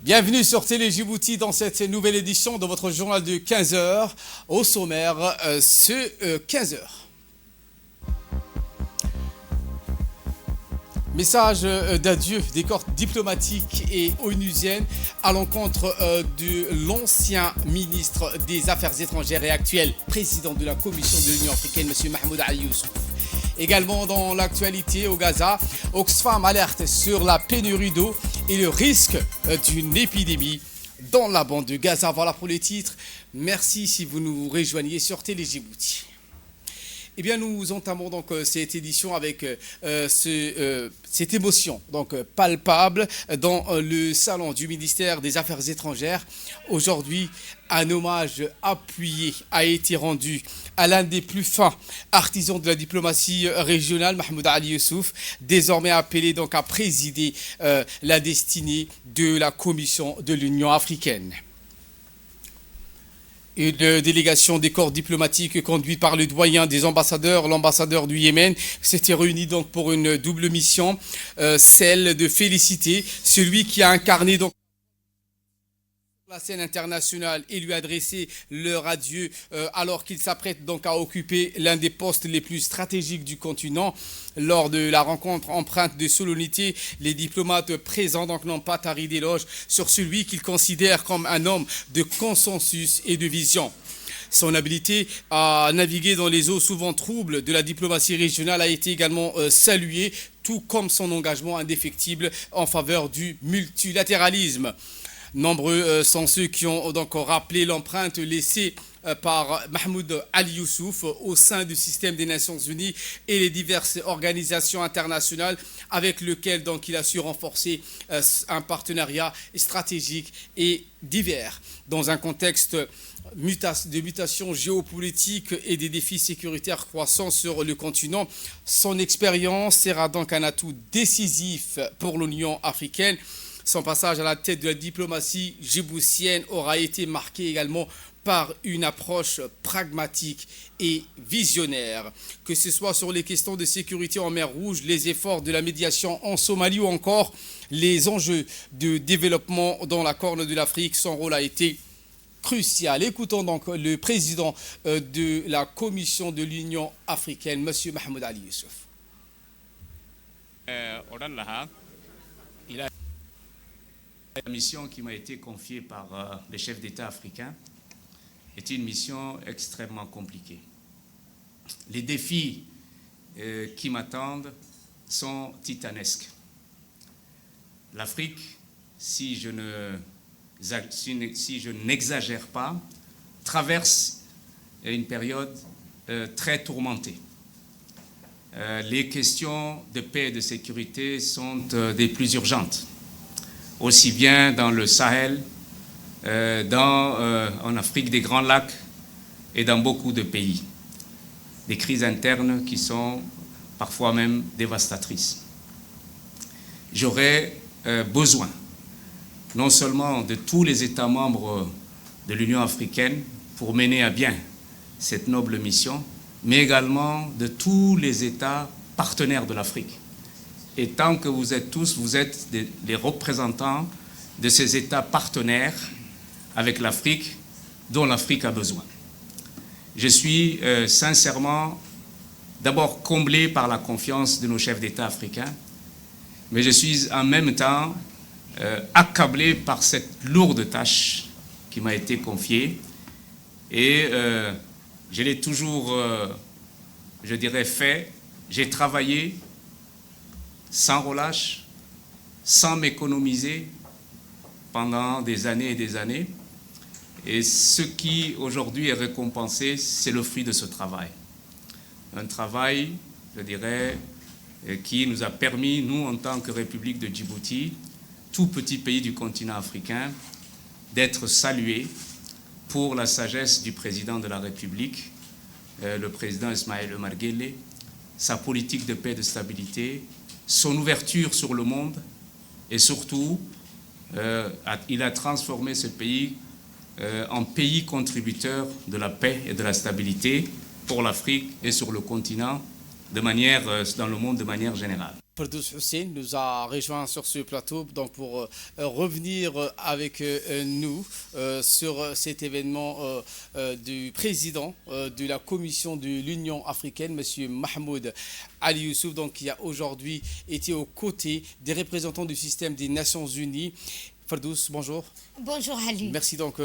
Bienvenue sur Télé Djibouti dans cette nouvelle édition de votre journal de 15 heures. Au sommaire, 15 heures. Message d'adieu des corps diplomatiques et onusiennes à l'encontre de l'ancien ministre des Affaires étrangères et actuel président de la Commission de l'Union africaine, M. Mahmoud Ali Youssouf. Également dans l'actualité au Gaza, Oxfam alerte sur la pénurie d'eau et le risque d'une épidémie dans la bande de Gaza. Voilà pour les titres. Merci si vous nous rejoignez sur Télé Djibouti. Eh bien, nous entamons donc cette édition avec cette émotion donc palpable dans le salon du ministère des Affaires étrangères. Aujourd'hui, un hommage appuyé a été rendu à l'un des plus fins artisans de la diplomatie régionale, Mahmoud Ali Youssouf, désormais appelé donc à présider la destinée de la Commission de l'Union africaine. Une délégation des corps diplomatiques conduite par le doyen des ambassadeurs, l'ambassadeur du Yémen, s'était réunie donc pour une double mission, celle de féliciter celui qui a incarné donc la scène internationale et lui adresser leur adieu alors qu'il s'apprête donc à occuper l'un des postes les plus stratégiques du continent. Lors de la rencontre empreinte de solennité, les diplomates présents donc n'ont pas tari d'éloges sur celui qu'ils considèrent comme un homme de consensus et de vision. Son habileté à naviguer dans les eaux souvent troubles de la diplomatie régionale a été également saluée, tout comme son engagement indéfectible en faveur du multilatéralisme. Nombreux sont ceux qui ont donc rappelé l'empreinte laissée par Mahmoud Ali Youssouf au sein du système des Nations Unies et les diverses organisations internationales avec lesquelles donc il a su renforcer un partenariat stratégique et divers. Dans un contexte de mutation géopolitique et des défis sécuritaires croissants sur le continent, son expérience sera donc un atout décisif pour l'Union africaine. Son passage à la tête de la diplomatie djiboutienne aura été marqué également par une approche pragmatique et visionnaire. Que ce soit sur les questions de sécurité en mer Rouge, les efforts de la médiation en Somalie ou encore les enjeux de développement dans la Corne de l'Afrique, son rôle a été crucial. Écoutons donc le président de la Commission de l'Union africaine, M. Mahmoud Ali Youssouf. La mission qui m'a été confiée par les chefs d'État africains est une mission extrêmement compliquée. Les défis qui m'attendent sont titanesques. L'Afrique, si je n'exagère pas, traverse une période très tourmentée. Les questions de paix et de sécurité sont des plus urgentes, aussi bien dans le Sahel, en Afrique des Grands Lacs et dans beaucoup de pays. Des crises internes qui sont parfois même dévastatrices. J'aurais besoin non seulement de tous les États membres de l'Union africaine pour mener à bien cette noble mission, mais également de tous les États partenaires de l'Afrique. Et tant que vous êtes tous, vous êtes les représentants de ces États partenaires avec l'Afrique, dont l'Afrique a besoin. Je suis sincèrement d'abord comblé par la confiance de nos chefs d'État africains, mais je suis en même temps accablé par cette lourde tâche qui m'a été confiée. Et je l'ai toujours, je dirais, fait. J'ai travaillé sans relâche, sans m'économiser pendant des années et des années. Et ce qui aujourd'hui est récompensé, c'est le fruit de ce travail. Un travail, je dirais, qui nous a permis, nous, en tant que République de Djibouti, tout petit pays du continent africain, d'être salués pour la sagesse du président de la République, le président Ismaël Omar Guelleh, sa politique de paix et de stabilité, son ouverture sur le monde et surtout, il a transformé ce pays en pays contributeur de la paix et de la stabilité pour l'Afrique et sur le continent, dans le monde de manière générale. Firdaus Hussein nous a rejoint sur ce plateau donc pour revenir avec nous sur cet événement du président de la Commission de l'Union africaine, M. Mahmoud Ali Youssouf, donc, qui a aujourd'hui été aux côtés des représentants du système des Nations Unies. Firdaus, bonjour. Bonjour Ali. Merci donc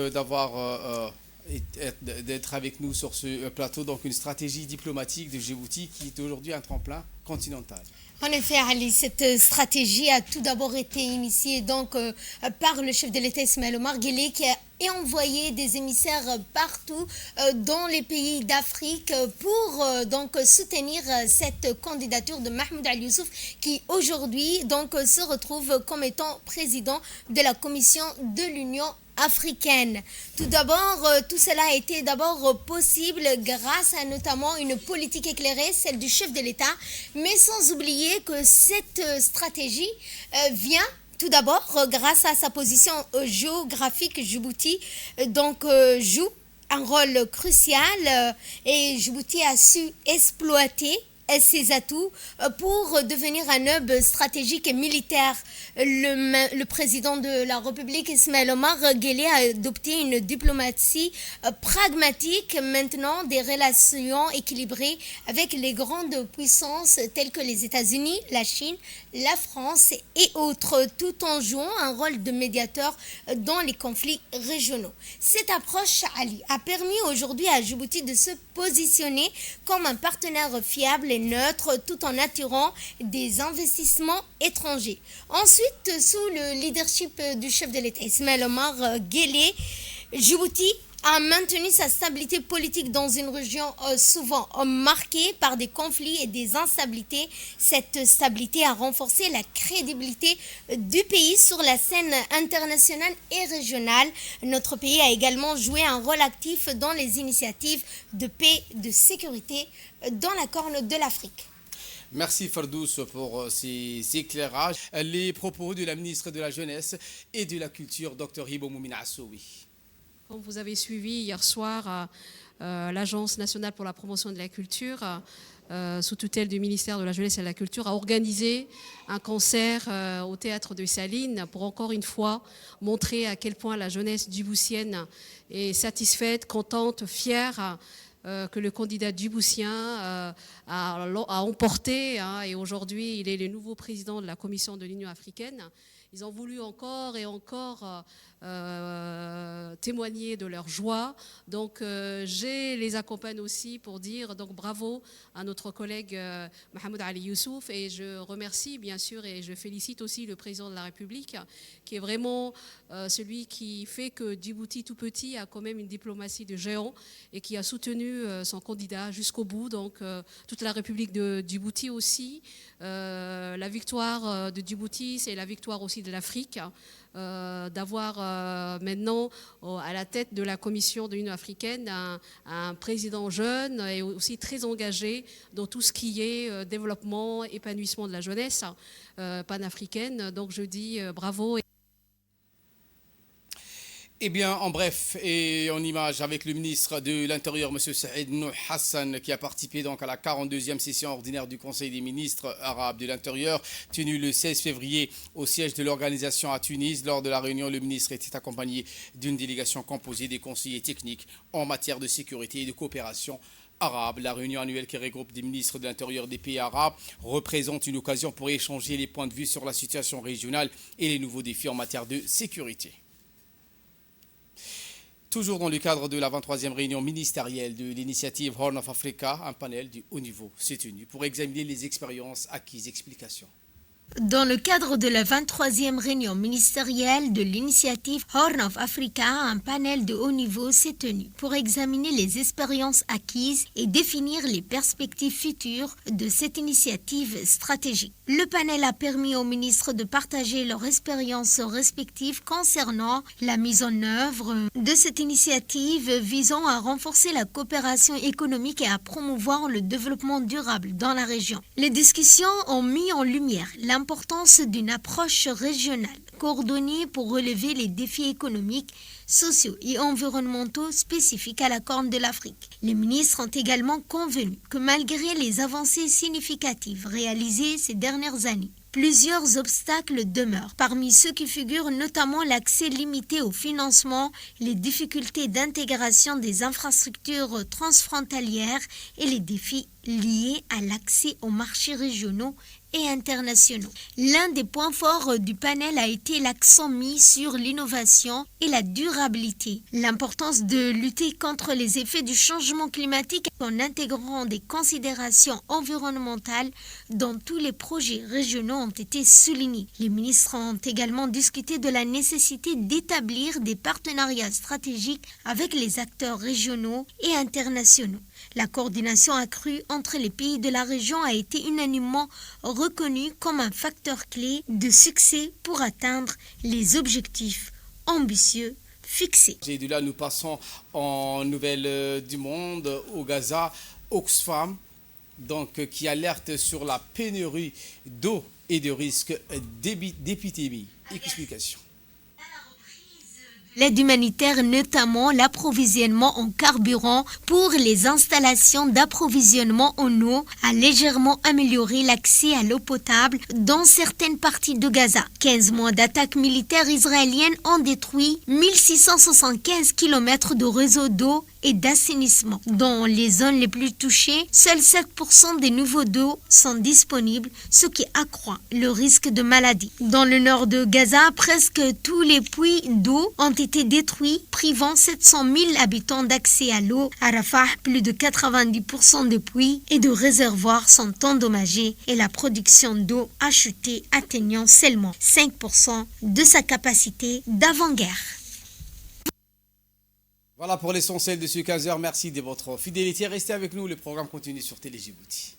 d'être avec nous sur ce plateau. Donc une stratégie diplomatique de Djibouti qui est aujourd'hui un tremplin continental. En effet, Ali, cette stratégie a tout d'abord été initiée par le chef de l'État Ismaël Omar Guelleh qui a envoyé des émissaires partout dans les pays d'Afrique pour soutenir cette candidature de Mahmoud Ali Youssouf qui aujourd'hui se retrouve comme étant président de la Commission de l'Union africaine. Tout d'abord, tout cela a été d'abord possible grâce à notamment une politique éclairée, celle du chef de l'État, mais sans oublier que cette stratégie vient tout d'abord grâce à sa position géographique. Djibouti joue un rôle crucial et Djibouti a su exploiter ses atouts pour devenir un hub stratégique et militaire. Le président de la République, Ismaël Omar Guelleh, a adopté une diplomatie pragmatique, maintenant des relations équilibrées avec les grandes puissances telles que les États-Unis, la Chine, la France et autres, tout en jouant un rôle de médiateur dans les conflits régionaux. Cette approche, Ali, a permis aujourd'hui à Djibouti de se positionner comme un partenaire fiable et neutre tout en attirant des investissements étrangers. Ensuite, sous le leadership du chef de l'État Ismaël Omar Guelleh, Djibouti a maintenu sa stabilité politique dans une région souvent marquée par des conflits et des instabilités. Cette stabilité a renforcé la crédibilité du pays sur la scène internationale et régionale. Notre pays a également joué un rôle actif dans les initiatives de paix et de sécurité dans la Corne de l'Afrique. Merci Firdaus pour ces éclairages. Les propos de la ministre de la Jeunesse et de la Culture, Dr Hibo Moumine Assoui. Comme vous avez suivi hier soir, l'Agence nationale pour la promotion de la culture, sous tutelle du ministère de la Jeunesse et de la Culture, a organisé un concert au théâtre de Saline pour encore une fois montrer à quel point la jeunesse djiboutienne est satisfaite, contente, fière que le candidat djiboutien a emporté, et aujourd'hui il est le nouveau président de la Commission de l'Union africaine. Ils ont voulu encore et encore témoigner de leur joie. Donc, je les accompagne aussi pour dire donc bravo à notre collègue Mahmoud Ali Youssouf. Et je remercie bien sûr et je félicite aussi le président de la République qui est vraiment celui qui fait que Djibouti tout petit a quand même une diplomatie de géant et qui a soutenu son candidat jusqu'au bout. Donc, toute la République de Djibouti aussi. La victoire de Djibouti, c'est la victoire aussi de l'Afrique, d'avoir maintenant à la tête de la Commission de l'Union africaine un président jeune et aussi très engagé dans tout ce qui est développement, épanouissement de la jeunesse panafricaine. Donc je dis bravo. Eh bien, en bref, et en image avec le ministre de l'Intérieur, M. Saïd Nouh Hassan, qui a participé donc à la 42e session ordinaire du Conseil des ministres arabes de l'Intérieur, tenue le 16 février au siège de l'organisation à Tunis. Lors de la réunion, le ministre était accompagné d'une délégation composée des conseillers techniques en matière de sécurité et de coopération arabe. La réunion annuelle qui regroupe des ministres de l'Intérieur des pays arabes représente une occasion pour échanger les points de vue sur la situation régionale et les nouveaux défis en matière de sécurité. Toujours dans le cadre de la 23e réunion ministérielle de l'initiative Horn of Africa, un panel du haut niveau s'est tenu pour examiner les expériences acquises. Explications. Dans le cadre de la 23e réunion ministérielle de l'initiative Horn of Africa, un panel de haut niveau s'est tenu pour examiner les expériences acquises et définir les perspectives futures de cette initiative stratégique. Le panel a permis aux ministres de partager leurs expériences respectives concernant la mise en œuvre de cette initiative visant à renforcer la coopération économique et à promouvoir le développement durable dans la région. Les discussions ont mis en lumière l'importance d'une approche régionale coordonnée pour relever les défis économiques, sociaux et environnementaux spécifiques à la Corne de l'Afrique. Les ministres ont également convenu que malgré les avancées significatives réalisées ces dernières années, plusieurs obstacles demeurent. Parmi ceux qui figurent notamment l'accès limité au financement, les difficultés d'intégration des infrastructures transfrontalières et les défis liés à l'accès aux marchés régionaux et internationaux. L'un des points forts du panel a été l'accent mis sur l'innovation et la durabilité. L'importance de lutter contre les effets du changement climatique en intégrant des considérations environnementales dans tous les projets régionaux ont été soulignés. Les ministres ont également discuté de la nécessité d'établir des partenariats stratégiques avec les acteurs régionaux et internationaux. La coordination accrue entre les pays de la région a été unanimement reconnue comme un facteur clé de succès pour atteindre les objectifs ambitieux fixés. Et de là, nous passons en nouvelles du monde, au Gaza, Oxfam, donc, qui alerte sur la pénurie d'eau et de risque d'épidémie. Explication. L'aide humanitaire, notamment l'approvisionnement en carburant pour les installations d'approvisionnement en eau, a légèrement amélioré l'accès à l'eau potable dans certaines parties de Gaza. 15 mois d'attaques militaires israéliennes ont détruit 1675 km de réseau d'eau et d'assainissement. Dans les zones les plus touchées, seuls 7% des niveaux d'eau sont disponibles, ce qui accroît le risque de maladie. Dans le nord de Gaza, presque tous les puits d'eau ont été détruits, privant 700 000 habitants d'accès à l'eau. À Rafah, plus de 90% des puits et de réservoirs sont endommagés et la production d'eau a chuté, atteignant seulement 5% de sa capacité d'avant-guerre. Voilà pour l'essentiel de ce 15h. Merci de votre fidélité. Restez avec nous, le programme continue sur Télé Djibouti.